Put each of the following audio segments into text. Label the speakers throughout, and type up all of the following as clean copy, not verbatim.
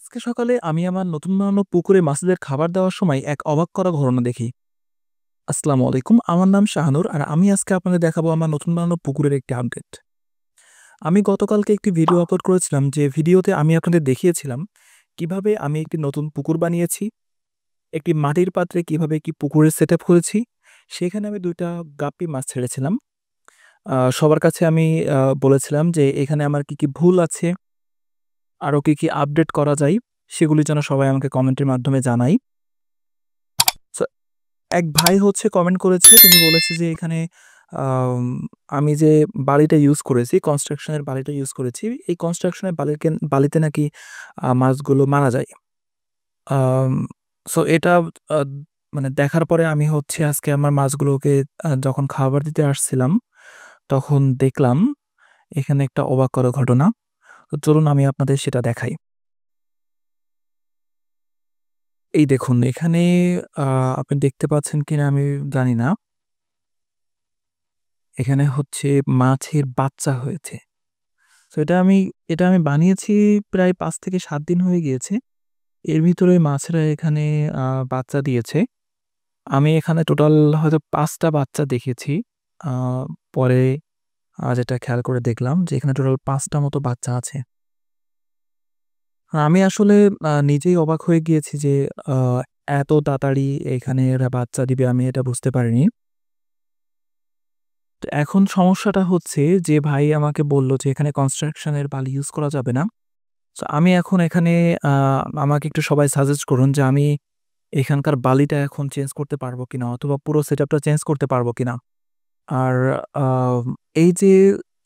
Speaker 1: আজকে সকালে আমি আমার নতুন বানানো পুকুরে মাছেদের খাবার দেওয়ার সময় এক অবাক করা ঘটনা দেখি। আসসালামু আলাইকুম, আমার নাম শাহানুর আর আমি আজকে আপনাদের দেখাবো আমার নতুন বানানো পুকুরের একটি আপডেট। আমি গতকালকে একটি ভিডিও আপলোড করেছিলাম, যে ভিডিওতে আমি আপনাদের দেখিয়েছিলাম কিভাবে আমি একটি নতুন পুকুর বানিয়েছি, একটি মাটির পাত্রে কিভাবে একটি পুকুরের সেট আপ করেছি। সেখানে আমি দুইটা গাপ্পি মাছ ছেড়েছিলাম। সবার কাছে আমি বলেছিলাম যে এখানে আমার কি কি ভুল আছে, আরও কি কি আপডেট করা যায়, সেগুলি যেন সবাই আমাকে কমেন্টের মাধ্যমে জানায়। সো এক ভাই কমেন্ট করেছে, তিনি বলেছে যে এখানে আম আমি যে বালিটা ইউজ করেছি, কনস্ট্রাকশনের বালিটা ইউজ করেছি, এই কনস্ট্রাকশনের বালিতে নাকি মাছগুলো মারা যায়। আম সো এটা আ মানে দেখার পরে আমি আজকে আমার মাছগুলোকে যখন খাবার দিতে আসছিলাম, তখন দেখলাম এখানে একটা অবাক করা ঘটনা। তো চলুন আমি আপনাদের সেটা দেখাই। এই দেখুন এখানে আ আপনি দেখতে পাচ্ছেন কিনা আমি জানি না। এখানে মাছের বাচ্চা হয়েছে। তো এটা আমি বানিয়েছি প্রায় ৫ থেকে ৭ দিন হয়ে গিয়েছে। এর ভিতরে মাছেরা এখানে আ বাচ্চা দিয়েছে। আমি এখানে টোটাল হয়তো ৫ টা বাচ্চা দেখেছি। আ পরে যেটা খেয়াল করে দেখলাম যে এখানে টোটাল ৫ টা মতো বাচ্চা আছে। আমি আসলে নিজেই অবাক হয়ে গিয়েছি যে আ এত তাড়াতাড়ি এখানে এরা বাচ্চা দিবে, আমি এটা বুঝতে পারিনি। তো এখন সমস্যাটা হচ্ছে যে ভাই আমাকে বলল যে এখানে কনস্ট্রাকশন এর বালি ইউজ করা যাবে না। সো আমি এখন এখানে আ আমাকে একটু সবাই সাজেস্ট করুন যে আমি এখানকার বালিটা এখন চেঞ্জ করতে পারবো কিনা, অথবা পুরো সেটআপটা চেঞ্জ করতে পারবো কিনা? আর আ এই যে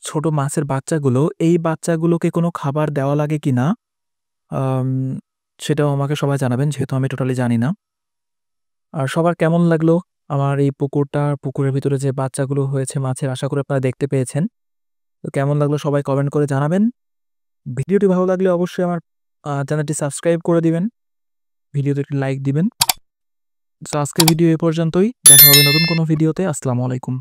Speaker 1: ছোট মাছের বাচ্চাগুলো, এই বাচ্চাগুলোকে কোনো খাবার দেওয়া লাগে কিনা? আম সেটাও আমাকে সবাই জানাবেন, যেহেতু আমি টোটালি জানি না। আর সবার কেমন লাগলো আমার এই পুকুরের ভিতরে যে বাচ্চাগুলো হয়েছে মাছের, আশা করি আপনারা দেখতে পেয়েছেন। তো কেমন লাগলো সবাই কমেন্ট করে জানাবেন। ভিডিওটি ভালো লাগলে অবশ্যই আমার চ্যানেলটি সাবস্ক্রাইব করে দিবেন। ভিডিওতে একটি লাইক দিবেন। সো আজকের ভিডিও এ পর্যন্তই। দেখা হবে নতুন কোনো ভিডিওতে। আসসালামু আলাইকুম।